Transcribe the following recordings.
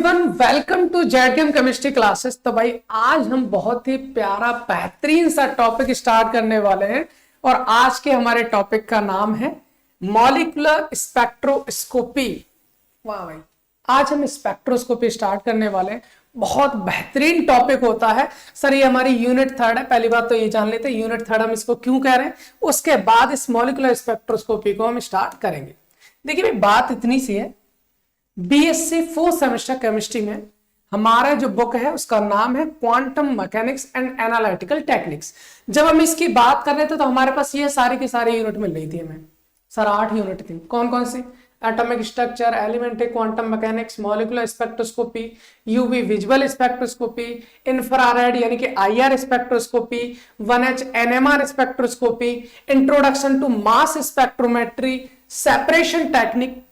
Everyone, welcome to ZKM chemistry classes. तो भाई आज हम बहुत ही प्यारा बेहतरीन सा टॉपिक स्टार्ट करने वाले हैं और आज के हमारे टॉपिक का नाम है मॉलिक्यूलर स्पेक्ट्रोस्कोपी। वाह भाई, आज हम स्पेक्ट्रोस्कोपी स्टार्ट करने वाले हैं। बहुत बेहतरीन टॉपिक होता है सर। ये हमारी यूनिट थर्ड है। पहली बात तो ये जान लेते हैं यूनिट थर्ड हम इसको क्यों कह रहे हैं, उसके बाद इस मॉलिक्यूलर स्पेक्ट्रोस्कोपी को हम स्टार्ट करेंगे। देखिए भाई, बात इतनी सी है, बीएससी फोर्थ सेमेस्टर केमिस्ट्री में हमारा जो बुक है उसका नाम है quantum mechanics and analytical techniques. जब हम इसकी बात कर रहे थे तो हमारे पास ये सारी की सारी यूनिट मिल रही थी हमें। सर 8 यूनिट थी। कौन कौन सी? Atomic structure, elementary quantum mechanics, molecular spectroscopy, UV visual spectroscopy, infrared यानी कि IR spectroscopy, 1H NMR spectroscopy, introduction to mass spectrometry, separation technique.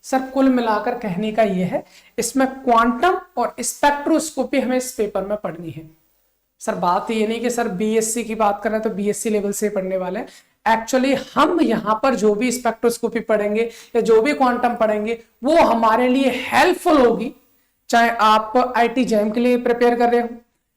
Sir कुल मिलाकर कहने का यह है, इसमें क्वांटम और स्पेक्ट्रोस्कोपी हमें इस पेपर में पढ़नी है। सर बात ये नहीं कि सर बीएससी की बात कर रहे हैं तो बीएससी लेवल से पढ़ने वाले हैं। एक्चुअली हम यहां पर जो भी स्पेक्ट्रोस्कोपी पढ़ेंगे या जो भी क्वांटम पढ़ेंगे वो हमारे लिए हेल्पफुल होगी। चाहे आप आईटी जैम के लिए प्रिपेयर कर रहे हो,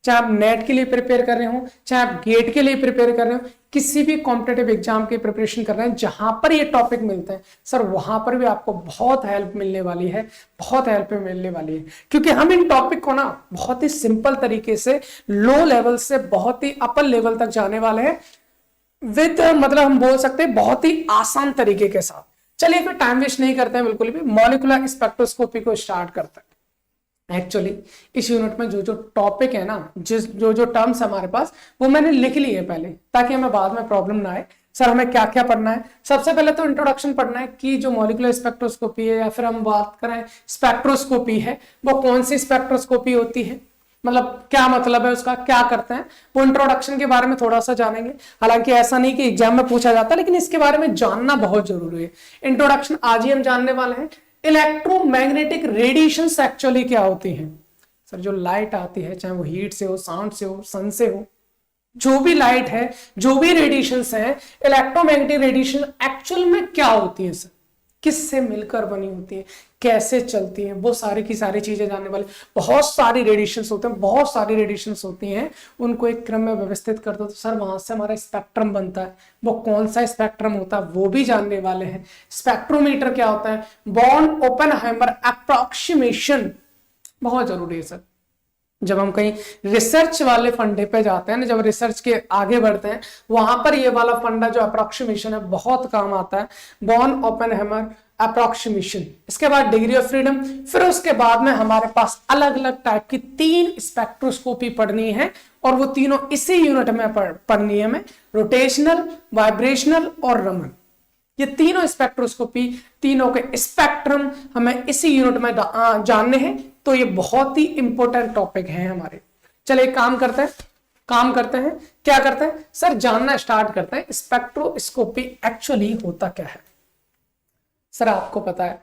चाहे आप नेट के लिए प्रिपेयर कर रहे हो, चाहे आप गेट के लिए प्रिपेयर कर रहे हो, किसी भी कॉम्पिटेटिव एग्जाम की प्रिपरेशन कर रहे हैं, जहां पर ये टॉपिक मिलते हैं सर वहां पर भी आपको बहुत हेल्प मिलने वाली है, बहुत हेल्प मिलने वाली है। क्योंकि हम इन टॉपिक को ना बहुत ही सिंपल तरीके से लो लेवल से बहुत ही अपर लेवल तक जाने वाले हैं विद मतलब हम बोल सकते हैं बहुत ही आसान तरीके के साथ। चलिए फिर टाइम वेस्ट नहीं करते हैं, बिल्कुल भी मॉलिक्यूलर स्पेक्ट्रोस्कोपी को स्टार्ट करते हैं। एक्चुअली इस यूनिट में जो जो टॉपिक है ना, जो टर्म्स हमारे पास वो मैंने लिख ली है पहले, ताकि हमें बाद में प्रॉब्लम ना आए। सर हमें क्या क्या पढ़ना है? सबसे पहले तो इंट्रोडक्शन पढ़ना है कि जो मॉलिक्यूलर स्पेक्ट्रोस्कोपी है या फिर हम बात करें स्पेक्ट्रोस्कोपी है, वो कौन सी स्पेक्ट्रोस्कोपी होती है, मतलब क्या मतलब है उसका, क्या करते हैं, वो इंट्रोडक्शन के बारे में थोड़ा सा जानेंगे। हालांकि ऐसा नहीं कि एग्जाम में पूछा जाता, लेकिन इसके बारे में जानना बहुत जरूरी है। इंट्रोडक्शन आज ही हम जानने वाले हैं। इलेक्ट्रोमैग्नेटिक रेडिएशंस एक्चुअली क्या होती हैं? सर जो लाइट आती है, चाहे वो हीट से हो, साउंड से हो, सन से हो, जो भी लाइट है, जो भी रेडिएशंस है, इलेक्ट्रोमैग्नेटिक रेडिएशन एक्चुअल में क्या होती है सर, किससे मिलकर बनी होती है, कैसे चलती हैं, वो सारी की सारी चीजें जानने वाले। बहुत सारी रेडिएशंस होते हैं, बहुत सारी रेडिएशंस होती हैं, उनको एक क्रम में व्यवस्थित कर दो तो सर वहां से हमारा स्पेक्ट्रम बनता है। वो कौन सा स्पेक्ट्रम होता है वो भी जानने वाले हैं। स्पेक्ट्रोमीटर क्या होता है, बॉर्न ओपेनहाइमर एप्रोक्सीमेशन बहुत जरूरी है सर। जब हम कहीं रिसर्च वाले फंडे पे जाते हैं ना, जब रिसर्च के आगे बढ़ते हैं, वहां पर ये वाला फंडा जो अप्रोक्सीमेशन है बहुत काम आता है। बॉर्न ओपेनहाइमर अप्रोक्सीमेशन, इसके बाद डिग्री ऑफ फ्रीडम, फिर उसके बाद में हमारे पास अलग अलग टाइप की 3 स्पेक्ट्रोस्कोपी पढ़नी है और वो तीनों इसी यूनिट में पढ़नी है हमें। रोटेशनल, वाइब्रेशनल और रमन, ये तीनों स्पेक्ट्रोस्कोपी, तीनों के स्पेक्ट्रम हमें इसी यूनिट में जानने हैं। तो ये बहुत ही इंपॉर्टेंट टॉपिक है हमारे। चलिए काम करते हैं क्या करते हैं सर, जानना स्टार्ट करते हैं स्पेक्ट्रोस्कोपी एक्चुअली होता क्या है। सर आपको पता है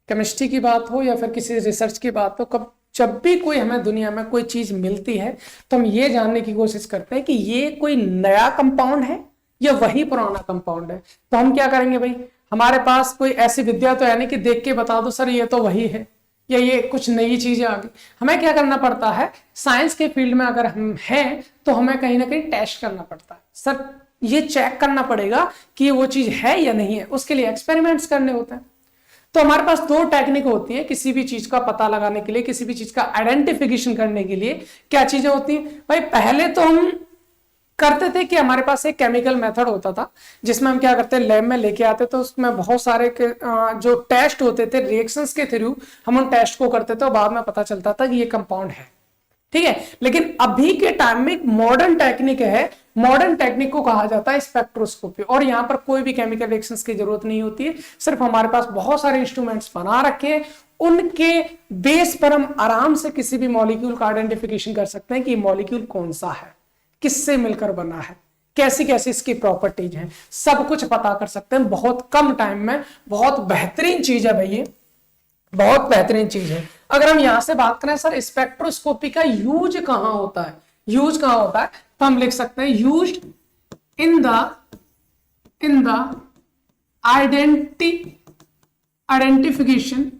केमिस्ट्री की बात हो या फिर किसी रिसर्च की बात हो, कब जब भी कोई हमें दुनिया में कोई चीज मिलती है तो हम ये जानने की कोशिश करते हैं कि ये कोई नया कंपाउंड है या वही पुराना कंपाउंड है। तो हम क्या करेंगे भाई, हमारे पास कोई ऐसी विद्या तो है नहीं कि देख के बता दो सर ये तो वही है या ये कुछ नई चीजें आ गई। हमें क्या करना पड़ता है, साइंस के फील्ड में अगर हम हैं तो हमें कहीं ना कहीं टेस्ट करना पड़ता है। सर ये चेक करना पड़ेगा कि वो चीज है या नहीं है, उसके लिए एक्सपेरिमेंट्स करने होते हैं। तो हमारे पास 2 टेक्निक होती है किसी भी चीज का पता लगाने के लिए, किसी भी चीज का आइडेंटिफिकेशन करने के लिए। क्या चीजें होती हैं भाई? पहले तो हम करते थे कि हमारे पास एक केमिकल मेथड होता था जिसमें हम क्या करते हैं, लैब में लेके आते तो उसमें बहुत सारे जो टेस्ट होते थे रिएक्शंस के थ्रू हम उन टेस्ट को करते थे और बाद में पता चलता था कि ये कंपाउंड है, ठीक है। लेकिन अभी के टाइम में एक मॉडर्न टेक्निक है, मॉडर्न टेक्निक को कहा जाता है स्पेक्ट्रोस्कोपी। और यहां पर कोई भी केमिकल रिएक्शंस की जरूरत नहीं होती है, सिर्फ हमारे पास बहुत सारे इंस्ट्रूमेंट्स बना रखे हैं, उनके बेस पर हम आराम से किसी भी मॉलिक्यूल का आइडेंटिफिकेशन कर सकते हैं कि मॉलिक्यूल कौन सा है, किससे मिलकर बना है, कैसी कैसी इसकी प्रॉपर्टीज हैं, सब कुछ पता कर सकते हैं बहुत कम टाइम में। बहुत बेहतरीन चीज है भाई, ये बहुत बेहतरीन चीज है। अगर हम यहां से बात करें सर स्पेक्ट्रोस्कोपी का यूज कहां होता है, यूज कहां होता है, तो हम लिख सकते हैं used in the identification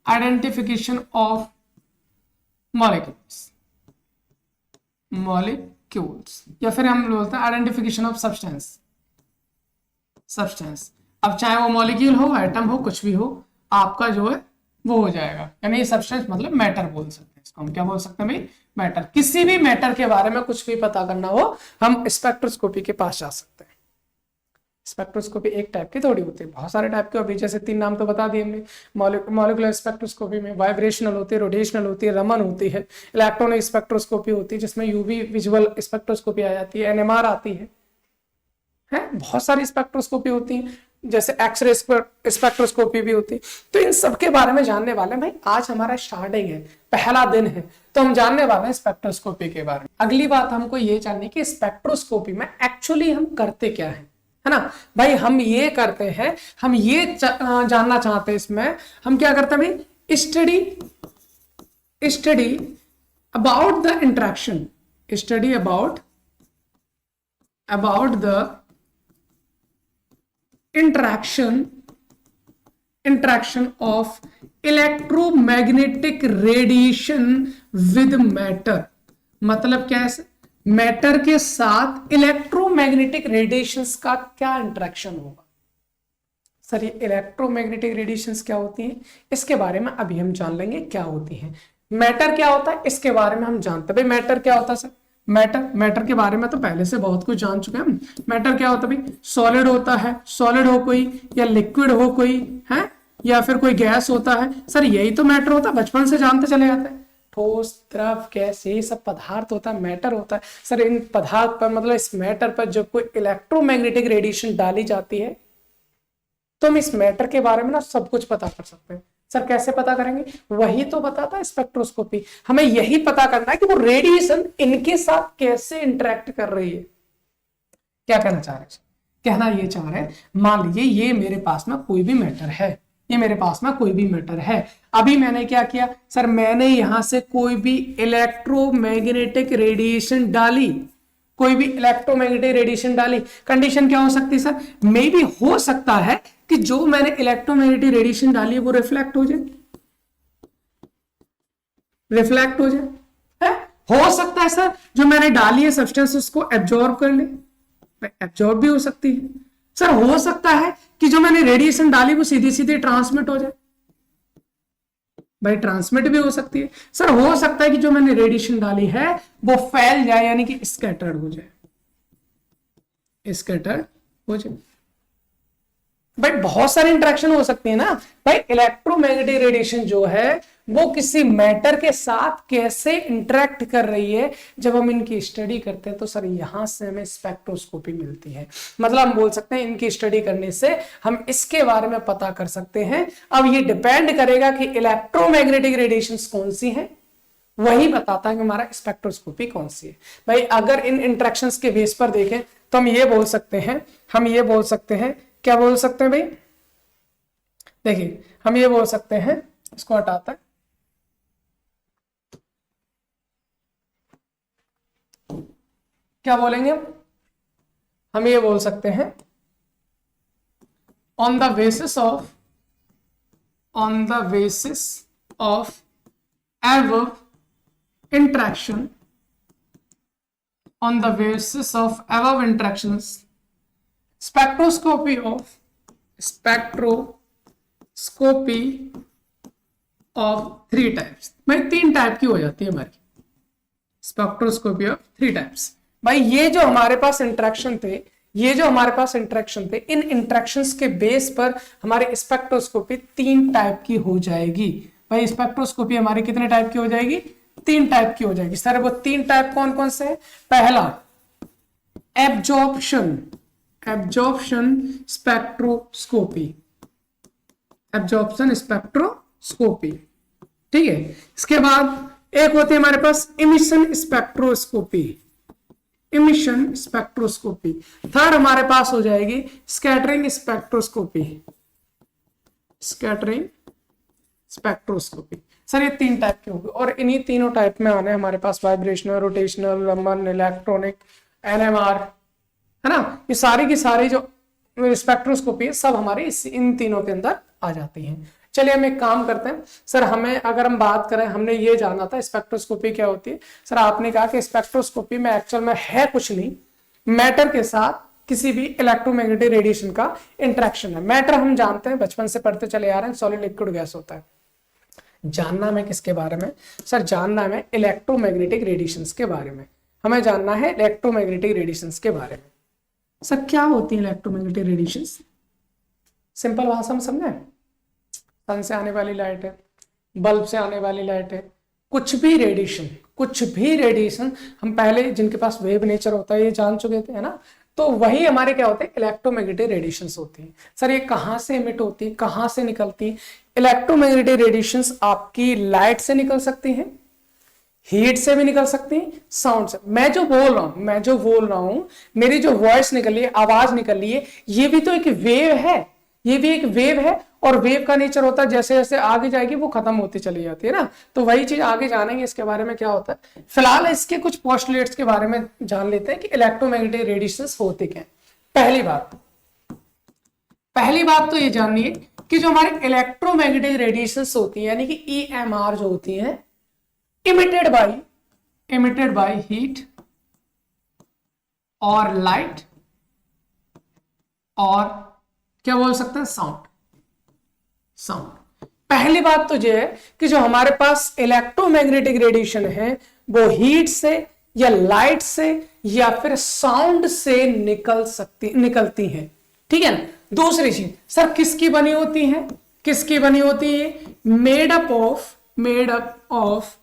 identification of molecules या फिर हम बोलते हैं आइडेंटिफिकेशन ऑफ सब्सटेंस। अब चाहे वो मॉलिक्यूल हो, एटम हो, कुछ भी हो, आपका जो है वो हो जाएगा। यानी ये सब्सटेंस मतलब मैटर बोल सकते हैं इसको। हम क्या बोल सकते हैं भाई? मैटर। किसी भी मैटर के बारे में कुछ भी पता करना हो, हम स्पेक्ट्रोस्कोपी के पास जा सकते हैं। स्पेक्ट्रोस्कोपी एक टाइप की थोड़ी होती है, बहुत सारे टाइप के। अभी जैसे 3 नाम तो बता दिए हमने। मॉलिक्यूलर स्पेक्ट्रोस्कोपी में वाइब्रेशनल होती है, रोटेशनल होती है, रमन होती है। इलेक्ट्रॉनिक स्पेक्ट्रोस्कोपी होती है जिसमें यूवी विजुअल स्पेक्ट्रोस्कोपी आ जाती है, एनएमआर आती है। बहुत सारी स्पेक्ट्रोस्कोपी होती है, जैसे एक्सरे स्पेक्ट्रोस्कोपी भी होती है। तो इन सब के बारे में जानने वाले हैं भाई। आज हमारा स्टार्टिंग है, पहला दिन है, तो हम जानने वाले हैं स्पेक्ट्रोस्कोपी के बारे में। अगली बात हमको ये जाननी कि स्पेक्ट्रोस्कोपी में एक्चुअली हम करते क्या है ना भाई? हम ये करते हैं, हम ये जानना चाहते हैं इसमें हम क्या करते हैं भाई? Study about the interaction, study about the interaction of electromagnetic radiation with matter। मतलब क्या है? मैटर के साथ इलेक्ट्रोमैग्नेटिक रेडिएशंस का क्या इंटरेक्शन होगा? सर ये इलेक्ट्रोमैग्नेटिक रेडिएशंस क्या होती हैं, इसके बारे में अभी हम जान लेंगे क्या होती हैं। मैटर क्या होता है इसके बारे में हम जानते हैं। भाई मैटर क्या होता है सर? मैटर के बारे में तो पहले से बहुत कुछ जान चुके हैं हम। मैटर क्या होता है भाई? सॉलिड होता है, सॉलिड हो कोई, या लिक्विड हो कोई है, या फिर कोई गैस होता है। सर यही तो मैटर होता है, बचपन से जानते चले जाते हैं। ठोस, द्रव, गैस, यही सब पदार्थ होता है, मैटर होता है। सर इन पदार्थ पर मतलब इस मैटर पर जब कोई इलेक्ट्रोमैग्नेटिक रेडिएशन डाली जाती है तो हम इस मैटर के बारे में ना सब कुछ पता कर सकते हैं। सर कैसे पता करेंगे? वही तो बताता है स्पेक्ट्रोस्कोपी। हमें यही पता करना है कि वो रेडिएशन इनके साथ कैसे इंटरेक्ट कर रही है। क्या कहना चाह रहे हैं? कहना ये चाह रहे हैं, मान लीजिए ये मेरे पास में कोई भी मैटर है, ये मेरे पास में कोई भी मैटर है। अभी मैंने क्या किया सर? मैंने यहां से कोई भी इलेक्ट्रोमैग्नेटिक रेडिएशन डाली, कोई भी इलेक्ट्रोमैग्नेटिक रेडिएशन डाली। कंडीशन क्या हो सकती है सर? मे बी हो सकता है कि जो मैंने इलेक्ट्रोमैग्नेटिक रेडिएशन डाली है वो रिफ्लेक्ट हो जाए, हो सकता है सर जो मैंने डाली है सब्सटेंस उसको एब्जॉर्ब कर ले, एब्जॉर्ब भी हो सकती है। सर हो सकता है कि जो मैंने रेडिएशन डाली वो सीधी सीधी ट्रांसमिट हो जाए, भाई ट्रांसमिट भी हो सकती है। सर हो सकता है कि जो मैंने रेडिएशन डाली है वो फैल जाए, यानी कि स्कैटर्ड हो जाए, भाई बहुत सारी इंटरेक्शन हो सकती है ना भाई। इलेक्ट्रोमैग्नेटिक रेडिएशन जो है वो किसी मैटर के साथ कैसे इंटरेक्ट कर रही है, जब हम इनकी स्टडी करते हैं तो सर यहां से हमें स्पेक्ट्रोस्कोपी मिलती है। मतलब हम बोल सकते हैं इनकी स्टडी करने से हम इसके बारे में पता कर सकते हैं। अब ये डिपेंड करेगा कि इलेक्ट्रोमैग्नेटिक रेडिएशंस कौन सी हैं, वही बताता है कि हमारा स्पेक्ट्रोस्कोपी कौन सी है। भाई अगर इन इंटरेक्शंस के बेस पर देखें तो हम ये बोल सकते हैं, क्या बोल सकते हैं भाई? देखिए हम ये बोल सकते हैं, इसको हटाता है, क्या बोलेंगे हम ये बोल सकते हैं on the basis of above interaction, on the basis of above interactions, spectroscopy of 3 types। भाई 3 टाइप की हो जाती है हमारी स्पेक्ट्रोस्कोपी ऑफ 3 टाइप्स। भाई ये जो हमारे पास इंटरेक्शन थे, इन इंटरेक्शंस के बेस पर हमारी स्पेक्ट्रोस्कोपी 3 टाइप की हो जाएगी। भाई स्पेक्ट्रोस्कोपी हमारी कितने टाइप की हो जाएगी? 3 टाइप की हो जाएगी। सर वो 3 टाइप कौन कौन से है? पहला एब्जॉर्प्शन स्पेक्ट्रोस्कोपी, ठीक है। इसके बाद एक होती है हमारे पास इमिशन स्पेक्ट्रोस्कोपी। थर्ड हमारे पास हो जाएगी स्कैटरिंग स्पेक्ट्रोस्कोपी। सर ये 3 टाइप की होगी और इन्हीं तीनों टाइप में आने हमारे पास vibrational, rotational, Raman, electronic, NMR, है ना। ये सारी की सारी जो स्पेक्ट्रोस्कोपी है सब हमारे इन तीनों के अंदर आ जाती हैं। चलिए हम एक काम करते हैं सर, हमें अगर हम बात करें, हमने ये जाना था स्पेक्ट्रोस्कोपी क्या होती है। सर आपने कहा कि स्पेक्ट्रोस्कोपी में एक्चुअल में है कुछ नहीं, मैटर के साथ किसी भी इलेक्ट्रोमैग्नेटिक रेडिएशन का इंटरेक्शन है। मैटर हम जानते हैं, बचपन से पढ़ते चले आ रहे हैं, सॉलिड लिक्विड गैस होता है। जानना हमें किसके बारे में सर? जानना हमें इलेक्ट्रोमैग्नेटिक रेडिएशंस के बारे में। हमें जानना है इलेक्ट्रोमैग्नेटिक रेडिएशंस के बारे में। सर क्या होती है इलेक्ट्रोमैग्नेटिक रेडिएशंस? सिंपल भाषा में समझे, सन से आने वाली लाइट है, बल्ब से आने वाली लाइट है, कुछ भी रेडिएशन हम पहले जिनके पास वेव नेचर होता है ये जान चुके थे, है ना। तो वही हमारे क्या होते हैं, इलेक्ट्रोमैग्नेटिक रेडिएशंस होती हैं। सर ये कहाँ से इमिट होती है, कहाँ से निकलती है? इलेक्ट्रोमैग्नेटिक रेडिएशंस आपकी लाइट से निकल सकती हैं, हीट से भी निकल सकती हैं, साउंड से। मैं जो बोल रहा हूं, मेरी जो वॉइस निकली है, आवाज निकली है, ये भी तो एक वेव है, ये भी एक वेव है। और वेव का नेचर होता है जैसे जैसे आगे जाएगी वो खत्म होती चली जाती है ना। तो वही चीज आगे जानेंगे इसके बारे में क्या होता है। फिलहाल इसके कुछ पोस्टुलेट्स के बारे में जान लेते हैं कि इलेक्ट्रोमैग्नेटिक रेडिएशंस होते क्या हैं। पहली बात तो ये जानिए कि जो हमारे इलेक्ट्रोमैग्नेटिक रेडिएशंस होती है, यानी कि EMR जो होती है, इमिटेड बाय हीट और लाइट और क्या बोल सकते हैं, साउंड। पहली बात तो ये है कि जो हमारे पास इलेक्ट्रोमैग्नेटिक रेडिएशन है वो हीट से या लाइट से या फिर साउंड से निकलती है, ठीक है ना। दूसरी चीज सर किसकी बनी होती है? Made up of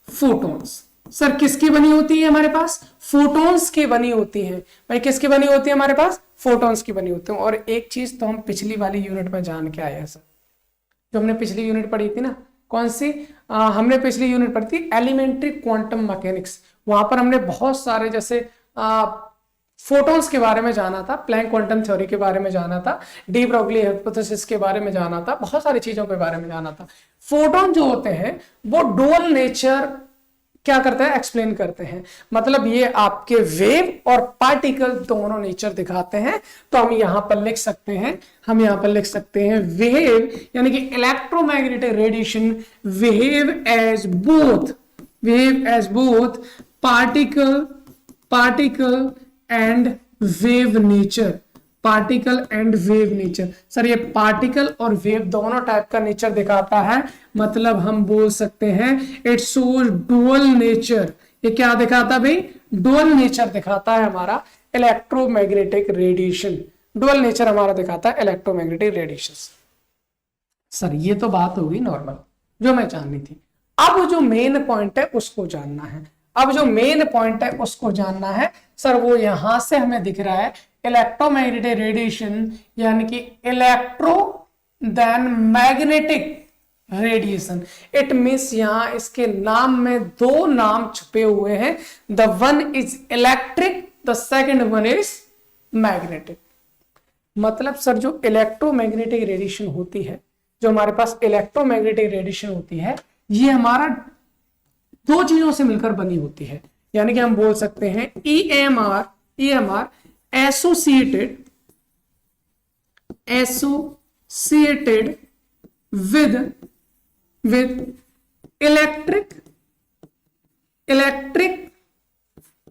photons. Sir किसकी बनी होती है? हमारे पास फोटॉन्स की बनी होती है। भाई किसकी बनी होती है? हमारे पास फोटॉन्स की बनी होती है। और एक चीज तो हम पिछली वाली यूनिट में जान के आए हैं सर, जो हमने पिछली यूनिट पढ़ी थी ना, कौन सी? हमने पिछली यूनिट पढ़ी थी एलिमेंट्री क्वांटम मैकेनिक्स। वहां पर हमने बहुत सारे जैसे फोटॉन्स के बारे में जाना था, प्लैंक क्वांटम थ्योरी के बारे में जाना था, डी ब्रोगली हाइपोथेसिस के बारे में जाना था, बहुत सारी चीजों के बारे में जाना था। फोटॉन जो होते हैं वो डुअल नेचर क्या करते हैं, एक्सप्लेन करते हैं। मतलब ये आपके वेव और पार्टिकल दोनों नेचर दिखाते हैं। तो हम यहां पर लिख सकते हैं, वेव यानी कि electromagnetic radiation wave as both particle and wave nature. Sir ये पार्टिकल और वेव दोनों टाइप का नेचर दिखाता है। मतलब हम बोल सकते हैं इट शोज डुअल नेचर। ये क्या दिखाता भाई? डुअल नेचर दिखाता है हमारा इलेक्ट्रोमैग्नेटिक रेडिएशन। डुअल नेचर हमारा दिखाता है इलेक्ट्रोमैग्नेटिक रेडिएशन। सर ये तो बात होगी नॉर्मल जो मैं जाननी थी। अब जो मेन पॉइंट है उसको जानना है। सर वो यहां से हमें दिख रहा है इलेक्ट्रोमैग्नेटिक रेडिएशन, यानी कि electro then magnetic radiation. It means यहां इसके नाम में दो नाम छुपे हुए हैं। The one is electric, the second one is magnetic. मतलब सर जो इलेक्ट्रोमैग्नेटिक रेडिएशन होती है, जो हमारे पास इलेक्ट्रोमैग्नेटिक रेडिएशन होती है, ये हमारा दो चीजों से मिलकर बनी होती है। यानी कि हम बोल सकते हैं EMR एसोसिएटेड विद इलेक्ट्रिक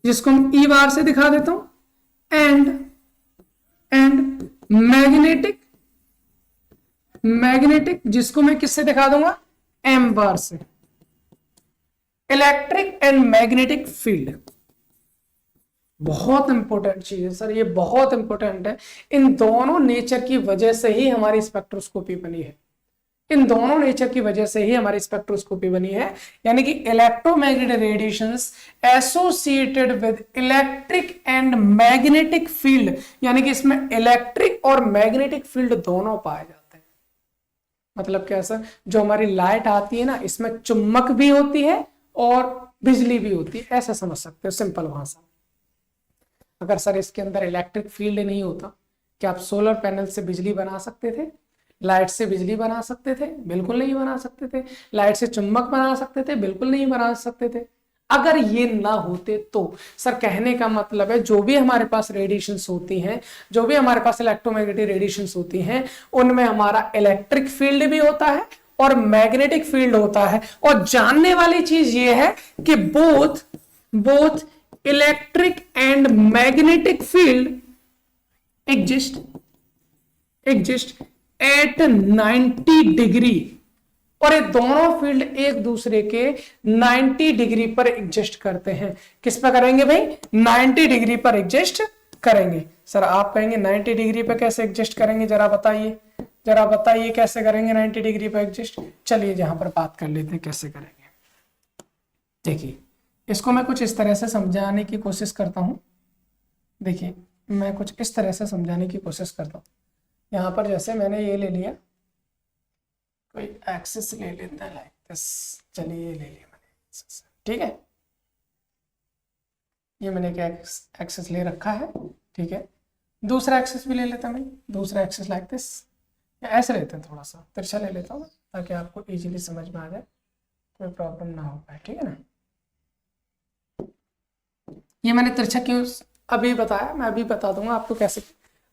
जिसको हम ई बार से दिखा देता हूं, एंड मैग्नेटिक जिसको मैं किससे दिखा दूंगा? एम बार से। इलेक्ट्रिक एंड मैग्नेटिक फील्ड बहुत इंपॉर्टेंट चीज है सर, ये बहुत इंपॉर्टेंट है। इन दोनों नेचर की वजह से ही हमारी स्पेक्ट्रोस्कोपी बनी है। यानी कि electromagnetic radiations associated with electric and magnetic field, यानी कि इसमें इलेक्ट्रिक और मैग्नेटिक फील्ड दोनों पाए जाते हैं। मतलब क्या सर? जो हमारी लाइट आती है ना, इसमें चुंबक भी होती है और बिजली भी होती है, ऐसा समझ सकते हो सिंपल भाषा। अगर सर इसके अंदर इलेक्ट्रिक फील्ड नहीं होता, क्या आप सोलर पैनल से बिजली बना सकते थे? लाइट से बिजली बना सकते थे? बिल्कुल नहीं बना सकते थे। लाइट से चुंबक बना सकते थे? बिल्कुल नहीं बना सकते थे। अगर ये ना होते तो सर कहने का मतलब है जो भी हमारे पास रेडिएशंस होती हैं, जो भी हमारे पास इलेक्ट्रोमैग्नेटिक रेडिएशंस होती हैं, उनमें हमारा इलेक्ट्रिक फील्ड भी होता है और मैग्नेटिक फील्ड होता है। और जानने वाली चीज ये है कि both electric and magnetic field exist at 90 degree, और ये दोनों फील्ड एक दूसरे के 90 डिग्री पर एग्जिस्ट करते हैं। किस पर करेंगे भाई? 90 डिग्री पर एग्जिस्ट करेंगे। सर आप कहेंगे 90 डिग्री पर कैसे एग्जिस्ट करेंगे, जरा बताइए कैसे करेंगे 90 डिग्री पर एग्जिस्ट। चलिए यहां पर बात कर लेते हैं कैसे करेंगे। देखिए इसको मैं कुछ इस तरह से समझाने की कोशिश करता हूं। देखिए मैं कुछ इस तरह से समझाने की कोशिश करता हूं। यहां पर जैसे मैंने ये ले लिया, कोई एक्सिस ले लेते हैं लाइक दिस। चलिए ये ले लिया मैंने, ठीक है, ये मैंने क्या एक्सिस ले रखा है, ठीक है। दूसरा एक्सिस भी ले लेता हूं मैं, दूसरा एक्सिस लाइक दिस, या ऐसे लेते हैं, थोड़ा सा तिरछा ले लेता हूँ ताकि आपको इजीली समझ में आ जाए, कोई प्रॉब्लम ना हो पाए, ठीक है ना। ये मैंने तिरछा क्यों अभी बताया, मैं अभी बता दूंगा आपको कैसे।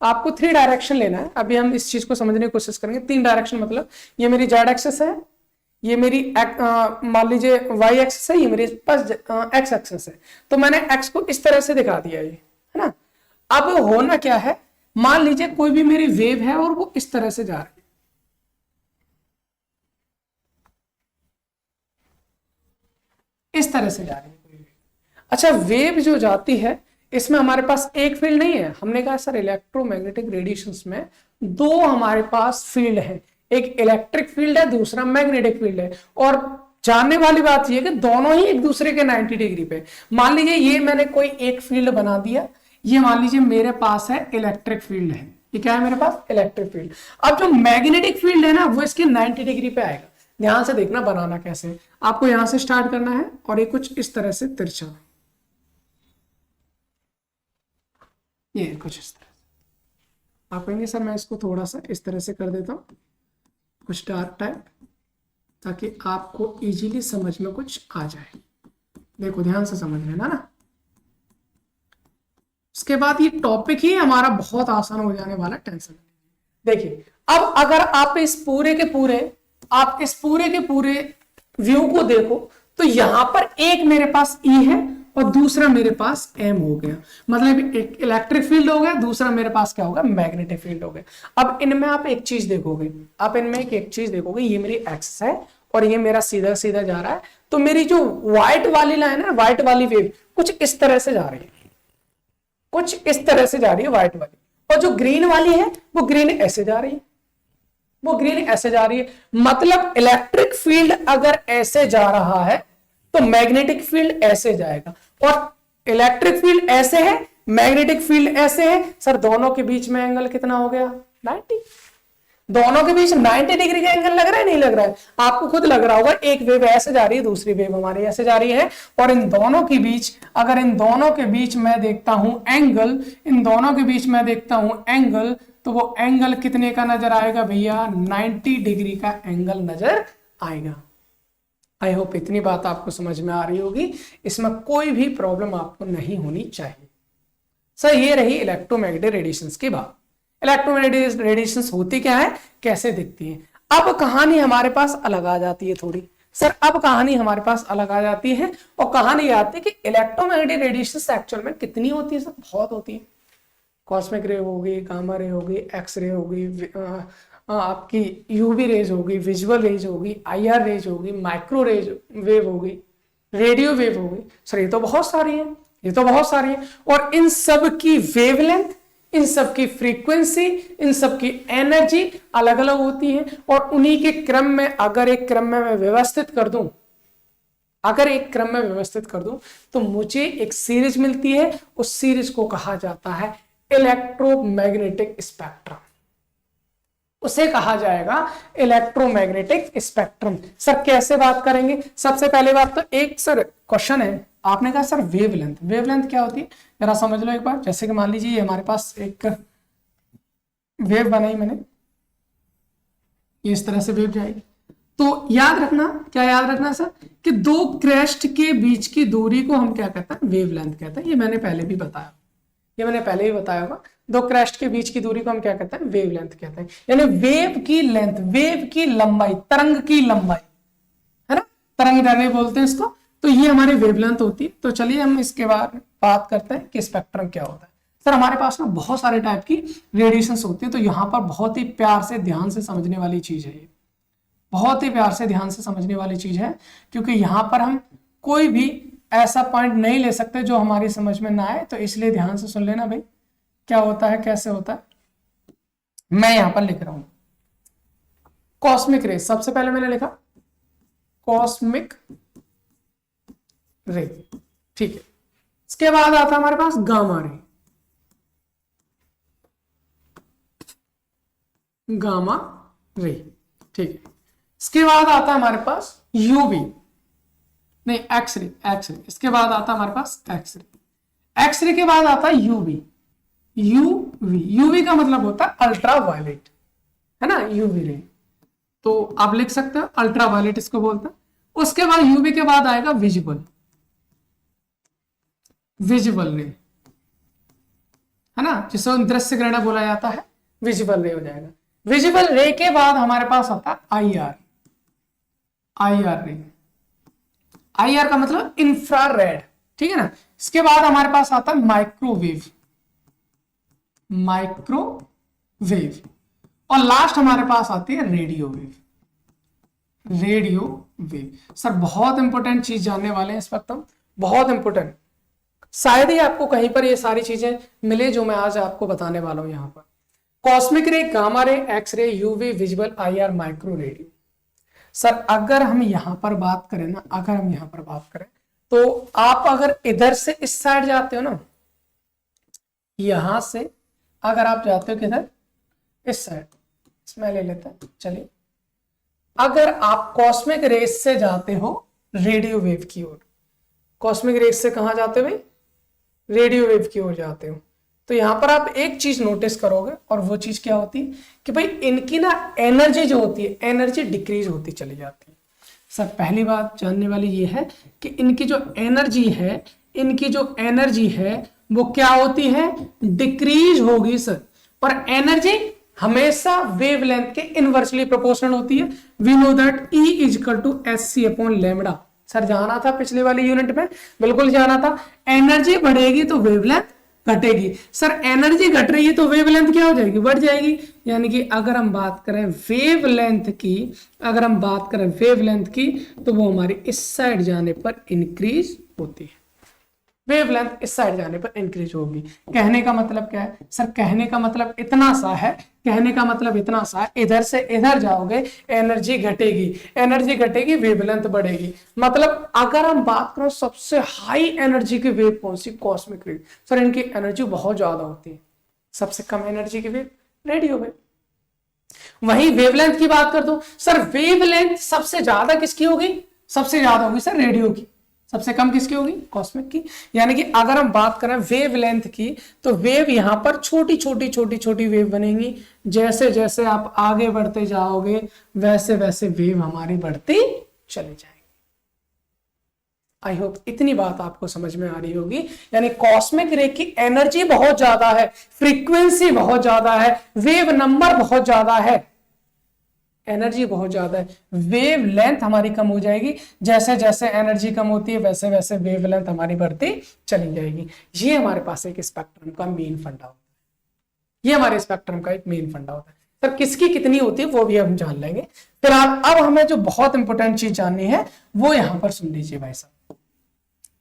आपको 3 डायरेक्शन लेना है। अभी हम इस चीज को समझने की कोशिश करेंगे। 3 डायरेक्शन मतलब ये मेरी जेड एक्सिस है, ये मेरी मान लीजिए वाई एक्सिस है, ये मेरे पास एक्स एक्सिस है। तो मैंने एक्स को इस तरह से दिखा दिया, ये है ना। अब होना क्या है, मान लीजिए कोई भी मेरी वेव है और वो इस तरह से जा रही है, इस तरह से जा रही है कोई वेव। अच्छा वेव जो जाती है इसमें हमारे पास एक फील्ड नहीं है। हमने कहा सर इलेक्ट्रोमैग्नेटिक रेडिएशंस में 2 हमारे पास फील्ड है, एक इलेक्ट्रिक फील्ड है, दूसरा मैग्नेटिक फील्ड है। और जानने वाली बात यह है कि दोनों ही एक दूसरे के 90 डिग्री पे। मान लीजिए ये मैंने कोई एक फील्ड बना दिया, ये मान लीजिए मेरे पास है इलेक्ट्रिक फील्ड है, ये क्या है मेरे पास इलेक्ट्रिक फील्ड। अब जो मैग्नेटिक फील्ड है ना वो इसके 90 डिग्री पे आएगा। ध्यान से देखना बनाना कैसे, आपको यहां से स्टार्ट करना है और ये कुछ इस तरह से तिरछा, ये कुछ इस तरह से। आप कहेंगे सर मैं इसको थोड़ा सा इस तरह से कर देता हूं, कुछ डार्क टाइप, ताकि आपको इजीली समझ में कुछ आ जाए। देखो ध्यान से समझ लेना ना। उसके बाद ये टॉपिक ही हमारा बहुत आसान हो जाने वाला, टेंशन। देखिए अब अगर आप इस पूरे के पूरे व्यू को देखो तो यहां पर एक मेरे पास ई है और दूसरा मेरे पास एम हो गया, मतलब एक इलेक्ट्रिक फील्ड हो गया, दूसरा मेरे पास क्या होगा मैग्नेटिक फील्ड हो गया। अब इनमें आप एक चीज देखोगे, ये मेरी एक्स है और ये मेरा सीधा सीधा जा रहा है। तो मेरी जो व्हाइट वाली लाइन है, व्हाइट वाली वेव कुछ इस तरह से जा रही है, कुछ इस तरह से जा रही है व्हाइट वाली, और जो ग्रीन वाली है वो ग्रीन ऐसे जा रही है, मतलब इलेक्ट्रिक फील्ड अगर ऐसे जा रहा है तो मैग्नेटिक फील्ड ऐसे जाएगा, और इलेक्ट्रिक फील्ड ऐसे है, मैग्नेटिक फील्ड ऐसे है। सर दोनों के बीच में एंगल कितना हो गया 90। दोनों के बीच 90 डिग्री का एंगल लग रहा है, नहीं लग रहा है? आपको खुद लग रहा होगा। एक वेव ऐसे जा रही है, दूसरी वेव हमारी ऐसे जा रही है, और इन दोनों के बीच, अगर इन दोनों के बीच मैं देखता हूं एंगल, तो वो एंगल कितने का नजर आएगा भैया 90 डिग्री का एंगल नजर आएगा। आई होप इतनी बात आपको समझ में आ रही होगी, इसमें कोई भी प्रॉब्लम आपको नहीं होनी चाहिए। सर ये रही इलेक्ट्रोमैग्नेटिक रेडिएशंस की बात। इलेक्ट्रोमैग्नेटिक रेडिएशंस होती क्या है, कैसे दिखती है। अब कहानी हमारे पास अलग आ जाती है थोड़ी। सर अब कहानी हमारे पास अलग आ जाती है, और कहानी आती है कि इलेक्ट्रोमैग्नेटिक रेडिएशंस एक्चुअल में कितनी होती है। सर बहुत होती है। कॉस्मिक रे होगी, गामा रे होगी, एक्स रे होगी, आपकी यूवी रेज होगी, विजुअल रेज होगी, आईआर रेज होगी, माइक्रो रेज वेव होगी, रेडियो वेव होगी। सर ये तो बहुत सारी है, और इन सब की वेवलेंथ, इन सब की फ्रीक्वेंसी, इन सब की एनर्जी अलग अलग होती है। और उन्हीं के क्रम में अगर एक क्रम में मैं व्यवस्थित कर दूं तो मुझे एक सीरीज मिलती है। उस सीरीज को कहा जाता है इलेक्ट्रोमैग्नेटिक स्पेक्ट्रम, उसे कहा जाएगा इलेक्ट्रोमैग्नेटिक स्पेक्ट्रम। सर कैसे बात करेंगे? सबसे पहले बात तो एक सर क्वेश्चन है, आपने कहा सर वेवलेंथ क्या होती है, जरा समझ लो एक बार। जैसे कि मान लीजिए हमारे पास एक वेव बनाई मैंने, ये इस तरह से वेव जाएगी, तो याद रखना, क्या याद रखना सर, कि दो क्रेस्ट के बीच की दूरी को हम क्या कहते हैं, वेवलेंथ कहते हैं। ये मैंने पहले भी बताया, ये मैंने पहले ही बताया होगा। दो क्रेस्ट के बीच की दूरी को हम क्या कहते हैं, वेवलेंथ कहते हैं। यानी वेव की लेंथ, वेव की लंबाई, तरंग की लंबाई, है ना, तरंग दैर्घ्य बोलते हैं इसको। तो ये हमारी वेवलेंथ होती है। तो चलिए हम इसके बाद बात करते हैं कि स्पेक्ट्रम क्या होता है। सर हमारे पास ना बहुत सारे टाइप की रेडिएशंस होती है। तो यहाँ पर बहुत ही प्यार से ध्यान से समझने वाली चीज है, ये बहुत ही प्यार से ध्यान से समझने वाली चीज है, क्योंकि यहाँ पर हम कोई भी ऐसा पॉइंट नहीं ले सकते जो हमारी समझ में ना आए। तो इसलिए ध्यान से सुन लेना भाई, क्या होता है, कैसे होता है। मैं यहां पर लिख रहा हूं कॉस्मिक रे। सबसे पहले मैंने लिखा कॉस्मिक रे, ठीक है। इसके बाद आता है हमारे पास गामा रे, गामा रे, ठीक है। इसके बाद आता है हमारे पास यूवी, नहीं एक्सरे, एक्सरे। इसके बाद आता है हमारे पास एक्सरे, एक्सरे के बाद आता है यूवी, यूवी, यूवी का मतलब होता है अल्ट्रा वायलेट, है ना, यूवी रे। तो आप लिख सकते हो अल्ट्रा वायलेट इसको बोलते हैं। उसके बाद यूवी के बाद आएगा विजिबल, विजिबल रे, है ना, जिसे दृश्य ग्रहण बोला जाता है, विजिबल रे हो जाएगा। विजिबल रे के बाद हमारे पास आता है आईआर, आईआर रे, आईआर का मतलब इंफ्रारेड, ठीक है ना। इसके बाद हमारे पास आता है माइक्रोवेव, माइक्रोवेव, और लास्ट हमारे पास आती है radio wave, radio wave. Sir बहुत इंपॉर्टेंट चीज जानने वाले हैं इस वक्त हम, बहुत इंपॉर्टेंट। शायद ही आपको कहीं पर ये सारी चीजें मिले जो मैं आज आपको बताने वाला हूं। यहाँ पर कॉस्मिक रे, gamma ray, X ray, UV, visible, IR, micro, radio. Sir अगर हम यहां पर बात करें ना, अगर हम यहां पर बात करें तो आप अगर इधर से इस साइड जाते हो ना, यहां से अगर आप जाते हो किधर, इस साइड, इसमें ले लेते हैं, चलिए। अगर आप कॉस्मिक रेस से जाते हो रेडियो वेव की ओर, कॉस्मिक रेस से कहां जाते हो भाई, रेडियो वेव की ओर जाते हो, तो यहां पर आप एक चीज नोटिस करोगे, और वो चीज क्या होती है कि भाई इनकी ना एनर्जी जो होती है, एनर्जी डिक्रीज होती चली जाती है। सर पहली बात जानने वाली ये है कि इनकी जो एनर्जी है, इनकी जो एनर्जी है वो क्या होती है, डिक्रीज होगी सर। और एनर्जी हमेशा वेवलेंथ के इनवर्सली प्रोपोर्शनल होती है। We know that E is equal to SC upon lambda. Sir जाना था पिछली वाली यूनिट में, बिल्कुल जाना था। एनर्जी बढ़ेगी तो वेवलेंथ घटेगी। सर एनर्जी घट रही है तो वेवलेंथ क्या हो जाएगी, बढ़ जाएगी। यानी कि अगर हम बात करें वेवलेंथ की, अगर हम बात करें वेवलेंथ की, तो वो हमारी इस साइड जाने पर इंक्रीज होती है, वेवलेंथ इस साइड जाने पर इंक्रीज होगी। कहने का मतलब क्या है सर, कहने का मतलब इतना सा है, कहने का मतलब इतना सा है, इधर से इधर जाओगे एनर्जी घटेगी, एनर्जी घटेगी वेवलेंथ बढ़ेगी। मतलब अगर हम बात करें सबसे हाई एनर्जी की वेव कौन सी, कॉस्मिक वेव। सर इनकी एनर्जी बहुत ज्यादा होती है। सबसे कम एनर्जी की वेव रेडियो वेव। वहीं वेवलेंथ की बात कर दो सर, वेवलेंथ सबसे ज्यादा किसकी होगी, सबसे ज्यादा होगी सर रेडियो की, सबसे कम किसकी होगी, कॉस्मिक की। यानी कि अगर हम बात करें वेवलेंथ की, तो वेव यहां पर छोटी छोटी छोटी छोटी वेव बनेंगी। जैसे जैसे आप आगे बढ़ते जाओगे वैसे वैसे वेव हमारी बढ़ती चली जाएगी। आई होप इतनी बात आपको समझ में आ रही होगी। यानी कॉस्मिक रे की एनर्जी बहुत ज्यादा है, फ्रीक्वेंसी बहुत ज्यादा है, वेव नंबर बहुत ज्यादा है, एनर्जी बहुत ज्यादा है, वेव लेंथ हमारी कम हो जाएगी। जैसे जैसे एनर्जी कम होती है वैसे वैसे वेव लेंथ हमारी बढ़ती चली जाएगी। ये हमारे पास एक स्पेक्ट्रम का मेन फंडा होता है, ये हमारे स्पेक्ट्रम का एक मेन फंडा होता है। सर किसकी कितनी होती है वो भी हम जान लेंगे। फिलहाल अब हमें जो बहुत इंपॉर्टेंट चीज जाननी है वो यहां पर सुन लीजिए भाई साहब।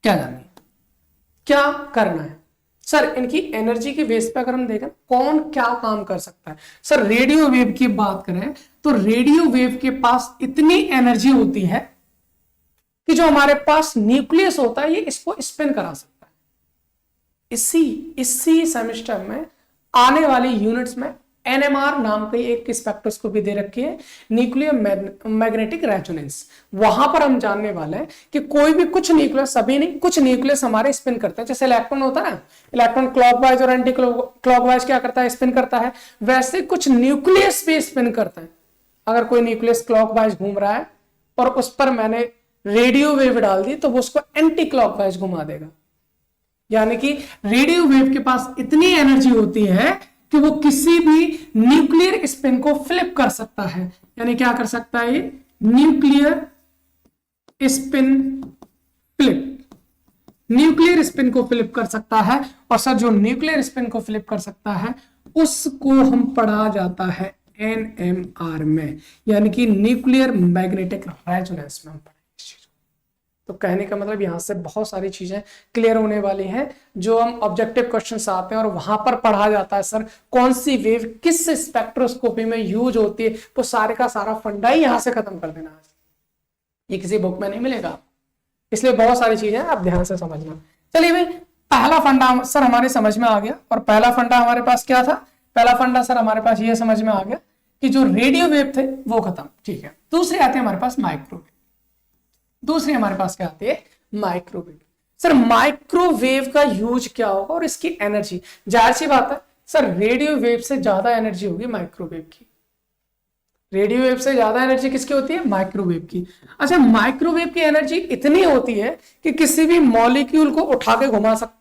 क्या जाननी है, क्या करना है सर, इनकी एनर्जी के बेस पे अगर हम देखें कौन क्या काम कर सकता है। सर रेडियो वेव की बात करें तो रेडियो वेव के पास इतनी एनर्जी होती है कि जो हमारे पास न्यूक्लियस होता है ये इसको स्पिन करा सकता है। इसी सेमेस्टर में आने वाली यूनिट्स में NMR नाम की एक स्पेक्ट्रोस्कोपी दे रखी है, न्यूक्लियर मैग्नेटिक रेजोनेंस। वहां पर हम जानने वाले हैं कि कोई भी, कुछ न्यूक्लियस, सभी नहीं, कुछ न्यूक्लियस हमारे स्पिन करते हैं। जैसे इलेक्ट्रॉन होता है ना, इलेक्ट्रॉन क्लॉकवाइज और एंटी क्लॉकवाइज क्या करता है, स्पिन करता है। वैसे कुछ न्यूक्लियस भी स्पिन करता है। अगर कोई न्यूक्लियस क्लॉकवाइज घूम रहा है और उस पर मैंने रेडियो वेव डाल दी तो वो उसको एंटी क्लॉकवाइज घुमा देगा। यानी कि रेडियो वेव के पास इतनी एनर्जी होती है कि वो किसी भी न्यूक्लियर स्पिन को फ्लिप कर सकता है। यानी क्या कर सकता है ये? Nuclear spin flip, nuclear spin को फ्लिप कर सकता है। और सर जो न्यूक्लियर स्पिन को फ्लिप कर सकता है उसको हम पढ़ा जाता है NMR में, यानी कि न्यूक्लियर मैग्नेटिक रेजोनेंस में हम पढ़ेंगे इस चीज को। तो कहने का मतलब यहां से बहुत सारी चीजें क्लियर होने वाली हैं जो हम ऑब्जेक्टिव क्वेश्चंस आते हैं और वहां पर पढ़ा जाता है सर कौन सी वेव किस स्पेक्ट्रोस्कोपी में यूज होती है। वो सारे का सारा फंडा ही यहां से खत्म कर देना, ये किसी बुक में नहीं मिलेगा, इसलिए बहुत सारी चीजें आप ध्यान से समझना। चलिए भाई, पहला फंडा सर हमारे समझ में आ गया। और पहला फंडा हमारे पास क्या था? पहला फंडा सर हमारे पास ये समझ में आ गया कि जो रेडियो वेव थे वो खत्म, ठीक है। दूसरी आती है हमारे पास माइक्रोवेव। दूसरी हमारे पास क्या आती है? माइक्रोवेव। सर माइक्रोवेव का यूज क्या होगा और इसकी एनर्जी? जाहिर सी बात है सर, रेडियो वेव से ज्यादा एनर्जी होगी माइक्रोवेव की। रेडियो वेव से ज्यादा एनर्जी किसकी होती है? माइक्रोवेव की। अच्छा, माइक्रोवेव की एनर्जी इतनी होती है कि किसी भी मॉलिक्यूल को उठा के घुमा सकता है,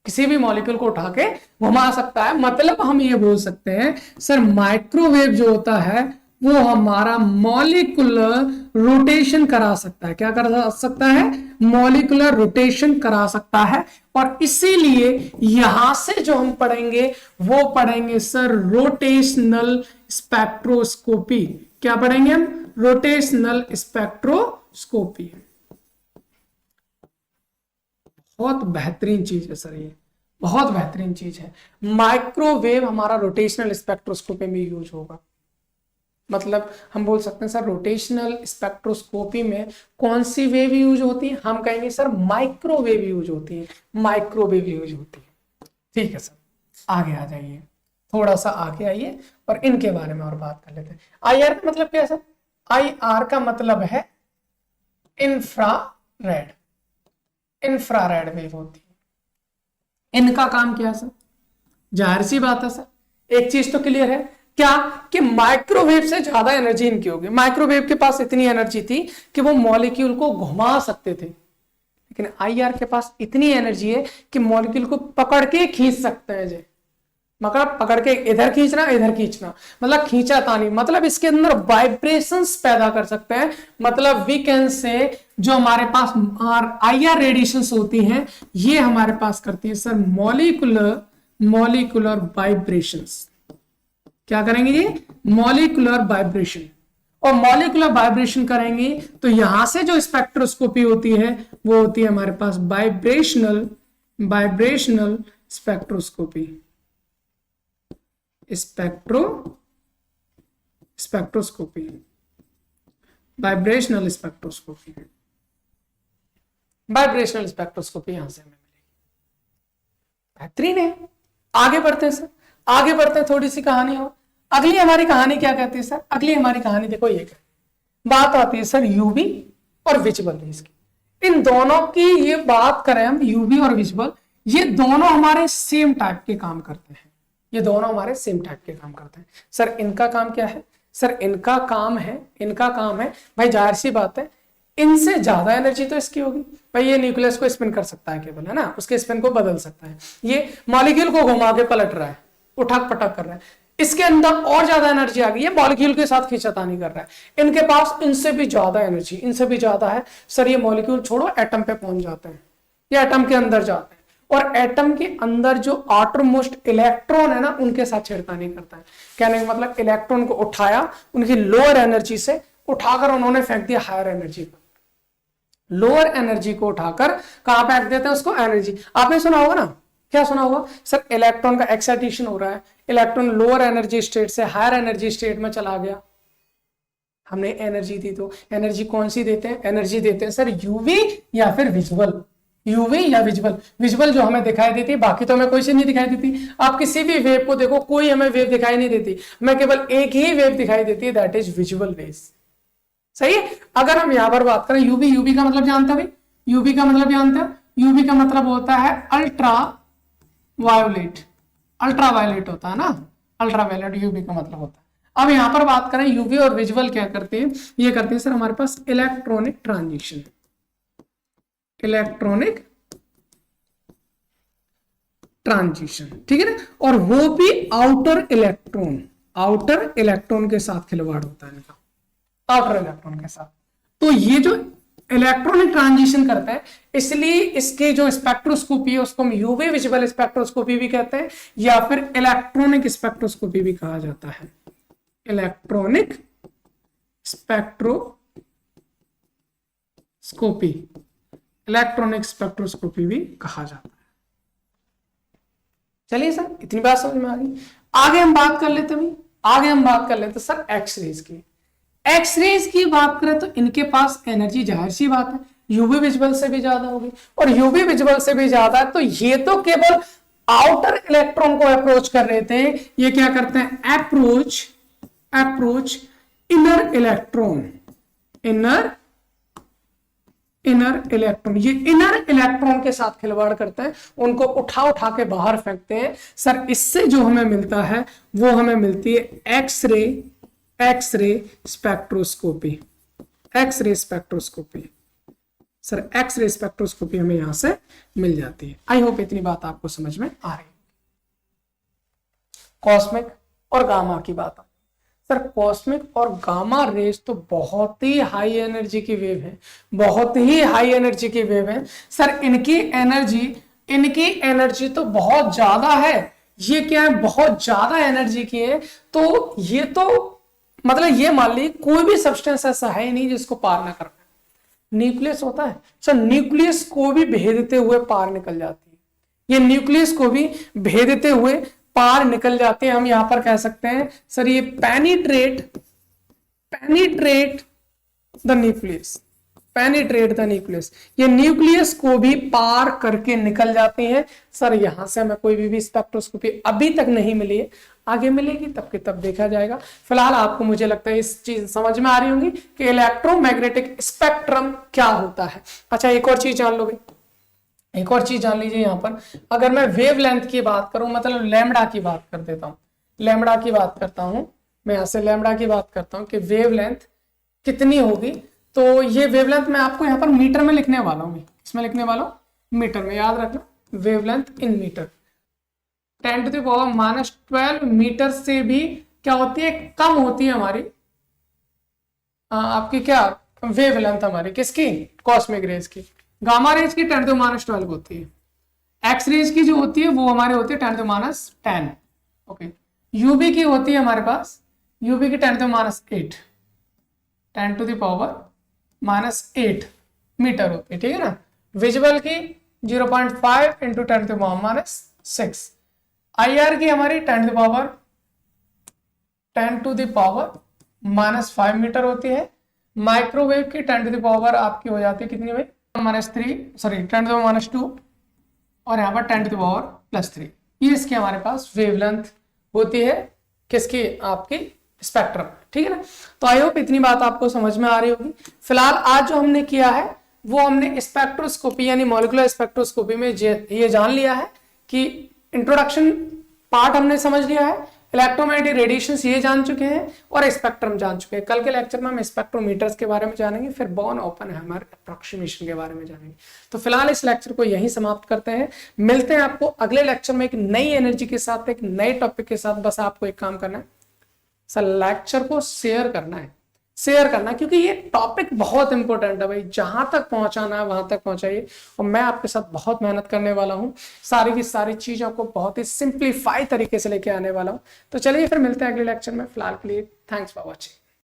किसी भी मॉलिक्यूल को उठा के घुमा सकता है। मतलब हम ये बोल सकते हैं सर माइक्रोवेव जो होता है वो हमारा मॉलिक्यूलर रोटेशन करा सकता है। क्या करा सकता है? मॉलिक्यूलर रोटेशन करा सकता है। और इसीलिए यहां से जो हम पढ़ेंगे वो पढ़ेंगे सर रोटेशनल स्पेक्ट्रोस्कोपी। क्या पढ़ेंगे हम? Rotational spectroscopy. बहुत बेहतरीन चीज है सर, ये बहुत बेहतरीन चीज है। माइक्रोवेव हमारा रोटेशनल स्पेक्ट्रोस्कोपी में यूज होगा। मतलब हम बोल सकते हैं सर रोटेशनल स्पेक्ट्रोस्कोपी में कौन सी वेव यूज होती है? हम कहेंगे सर माइक्रोवेव यूज होती है, माइक्रोवेव यूज होती है। ठीक है सर, आगे आ जाइए, थोड़ा सा आगे आइए और इनके बारे में और बात कर लेते हैं। IR का मतलब क्या है सर? IR का मतलब है इंफ्रारेड, इंफ्रारेड वेव होती है। इनका काम क्या है सर? जाहिर सी बात है सर, एक चीज तो क्लियर है क्या कि माइक्रोवेव से ज्यादा एनर्जी इनकी होगी। माइक्रोवेव के पास इतनी एनर्जी थी कि वो मॉलिक्यूल को घुमा सकते थे, लेकिन IR के पास इतनी एनर्जी है कि मॉलिक्यूल को पकड़ के खींच सकते हैं। जे मतलब पकड़ के इधर खींचना इधर खींचना, मतलब खींचा तानी, मतलब इसके अंदर वाइब्रेशंस पैदा कर सकते हैं। मतलब वी कैन से जो हमारे पास IR रेडिएशंस होती हैं ये हमारे पास करती है सर मॉलिक्यूलर वाइब्रेशंस। क्या करेंगे ये? Molecular vibration. और मॉलिक्यूलर वाइब्रेशन करेंगे तो यहां से जो स्पेक्ट्रोस्कोपी होती है वो होती है हमारे पास vibrational spectroscopy. Spectroscopy, vibrational spectroscopy, vibrational spectroscopy यहां से हमें मिलेगी। बेहतरीन है। आगे बढ़ते हैं सर, आगे बढ़ते हैं, थोड़ी सी कहानी हो। अगली हमारी कहानी क्या कहती है सर? अगली हमारी कहानी देखो ये है, बात आती है सर यूवी और विजिबल रेज की। इन दोनों की ये बात करें हम, यूवी और विजिबल, ये दोनों हमारे सेम टाइप के काम करते हैं। ये दोनों हमारे सेम टाइप के काम करते हैं। सर इनका काम क्या है? सर इनका काम है भाई, जाहिर सी बात है इनसे ज्यादा एनर्जी तो इसकी होगी भाई। ये न्यूक्लियस को स्पिन कर सकता है केवल, है ना, उसके स्पिन को बदल सकता है। ये मॉलिक्यूल को घुमा के पलट रहा है, उठक पटक कर रहा है, इसके अंदर और ज्यादा एनर्जी आ गई है, मॉलिक्यूल के साथ खींचातानी कर रहा है। इनके पास इनसे भी ज्यादा एनर्जी, इनसे भी ज्यादा है सर। ये मॉलिक्यूल छोड़ो एटम पे पहुंच जाते हैं, ये एटम के अंदर जाते हैं और एटम के अंदर जो आउटरमोस्ट इलेक्ट्रॉन है ना उनके साथ छेड़खानी करता है। कहने का मतलब इलेक्ट्रॉन को उठाया उनकी लोअर एनर्जी से, उठाकर उन्होंने फेंक दिया हायर एनर्जी पर। लोअर एनर्जी को उठाकर कहां फेंक देते हैं? उसको एनर्जी। आपने सुना होगा ना, क्या सुना होगा सर? इलेक्ट्रॉन का एक्साइटेशन हो रहा है, इलेक्ट्रॉन लोअर एनर्जी स्टेट से हायर एनर्जी स्टेट में चला गया, हमने एनर्जी दी। तो एनर्जी कौन सी देते हैं? एनर्जी देते हैं सर यूवी या फिर विजुअल। यूवी या विजुअल। विजुअल जो हमें दिखाई देती है, बाकी तो हमें कोई सी नहीं दिखाई देती। आप किसी भी वेव को देखो, कोई हमें वेव दिखाई नहीं देती, हमें केवल एक ही वेव दिखाई देती है, दैट इज विजुअल रेज। सही है। अगर हम यहां पर बात करें यूवी, यूवी का मतलब जानते हैं भाई? यूवी का मतलब जानते हैं? यूवी का मतलब होता है अल्ट्रा वायोलेट। अल्ट्रा वायलेट होता है ना, अल्ट्रा वायलेट यूवी का मतलब होता है। अब यहां पर बात करें यूवी और विजुअल क्या करते हैं, ये करते हैं सर हमारे पास इलेक्ट्रॉनिक ट्रांजिशन, इलेक्ट्रॉनिक ट्रांजिशन, ठीक है ना, और वो भी आउटर इलेक्ट्रॉन के साथ खिलवाड़ होता है इनका, आउटर इलेक्ट्रॉन के साथ। तो ये जो इलेक्ट्रॉनिक ट्रांजिशन करता है, इसलिए इसके जो स्पेक्ट्रोस्कोपी है उसको हम यूवी विजिबल स्पेक्ट्रोस्कोपी भी कहते हैं, या फिर इलेक्ट्रॉनिक स्पेक्ट्रोस्कोपी भी कहा जाता है, इलेक्ट्रॉनिक स्पेक्ट्रोस्कोपी, इलेक्ट्रॉनिक स्पेक्ट्रोस्कोपी भी कहा जाता है। चलिए सर इतनी बात समझ में आ गई। आगे हम बात कर लेते सर एक्सरेज की। एक्सरेज की बात करें तो इनके पास एनर्जी जाहिर सी बात है यूवी विजिबल से भी ज्यादा होगी, और यूवी विजिबल से भी ज्यादा है, तो ये तो केवल आउटर इलेक्ट्रॉन को अप्रोच कर रहे थे, ये क्या करते हैं approach inner electron, inner electron, ये इनर इलेक्ट्रॉन के साथ खिलवाड़ करते हैं, उनको उठा के बाहर फेंकते हैं सर। इससे जो हमें मिलता है वो हमें मिलती है X ray spectroscopy, sir X ray spectroscopy हमें यहां से मिल जाती है। आई होप इतनी बात आपको समझ में आ रही है। कॉस्मिक और गामा की बात है सर, कॉस्मिक और गामा रेज तो बहुत ही हाई एनर्जी की वेव है, बहुत ही हाई एनर्जी की वेव है सर। इनकी एनर्जी तो बहुत ज्यादा है, ये क्या है बहुत ज्यादा एनर्जी की है। तो ये तो मतलब ये मान ली कोई भी सब्सटेंस ऐसा है नहीं जिसको पार ना कर पाए। न्यूक्लियस होता है सर, न्यूक्लियस को भी भेदते हुए पार निकल जाती है, ये न्यूक्लियस को भी भेदते हुए पार निकल जाते हैं। हम यहां पर कह सकते हैं सर ये पेनिट्रेट द न्यूक्लियस, ये न्यूक्लियस को भी पार करके निकल जाते हैं सर। यहां से हमें कोई भी स्पेक्ट्रोस्कोपी अभी तक नहीं मिली है, आगे मिलेगी तब के तब देखा जाएगा। फिलहाल आपको मुझे लगता है इस चीज समझ में आ रही होंगी कि इलेक्ट्रोमैग्नेटिक स्पेक्ट्रम क्या होता है। अच्छा एक और चीज जान लो भाई, एक और चीज जान लीजिए यहां पर, अगर मैं वेवलेंथ की बात करूं, मतलब लैम्बडा की बात कर देता हूं, लैम्बडा की बात करता हूं मैं, यहां से लैम्बडा की बात करता हूं कि वेवलेंथ कितनी होगी। तो ये वेवलेंथ मैं आपको यहां पर मीटर में लिखने वाला हूं, इसमें लिखने वाला हूं मीटर में, याद रखना वेवलेंथ इन मीटर। 10⁻⁻12 मीटर से भी क्या होती है, कम होती है हमारी आपकी क्या वेवलेंथ हमारी, किसकी, कॉस्मिक रेज की। गामा रेज की 10⁻12 होती है, एक्स रेज की जो होती है वो हमारी होती है 10⁻10। ओके, यूवी की होती है हमारे पास, यूवी की 10⁻8, 10⁻8 मीटर होती है, ठीक है ना। विजुअल की 0.5 × 10⁻6, IR की हमारी 10⁻5 मीटर होती है। माइक्रोवेव की 10⁻, आपकी हो जाती है कितनी भाई, -3 10⁻2, और यहाँ पर 10⁻+3। ये इसकी हमारे पास वेवलेंथ होती है, किसकी, आपकी स्पेक्ट्रम, ठीक है ना। तो आई होप इतनी बात आपको समझ में आ रही होगी। फिलहाल आज जो हमने किया है वो हमने स्पेक्ट्रोस्कोपी यानी मॉलिक्यूलर स्पेक्ट्रोस्कोपी में ये जान लिया है कि इंट्रोडक्शन पार्ट हमने समझ लिया है, इलेक्ट्रोमैग्नेटिक रेडिएशंस ये जान चुके हैं और स्पेक्ट्रम जान चुके हैं। कल के लेक्चर में हम स्पेक्ट्रोमीटर्स के बारे में जानेंगे, फिर बॉर्न ओपेनहाइमर अप्रोक्सीमेशन के बारे में जानेंगे। तो फिलहाल इस लेक्चर को यहीं समाप्त करते हैं, मिलते हैं आपको अगले लेक्चर में एक नई एनर्जी के साथ, एक नए टॉपिक के साथ। बस आपको एक काम करना है सर, लेक्चर को शेयर करना है, क्योंकि ये टॉपिक बहुत इंपॉर्टेंट है भाई, जहां तक पहुंचाना है वहां तक पहुंचाइए। और मैं आपके साथ बहुत मेहनत करने वाला हूं, सारी की सारी चीजों को बहुत ही सिंप्लीफाई तरीके से लेके आने वाला हूं। तो चलिए फिर मिलते हैं अगले लेक्चर में, फिलहाल के लिए थैंक्स फॉर वॉचिंग।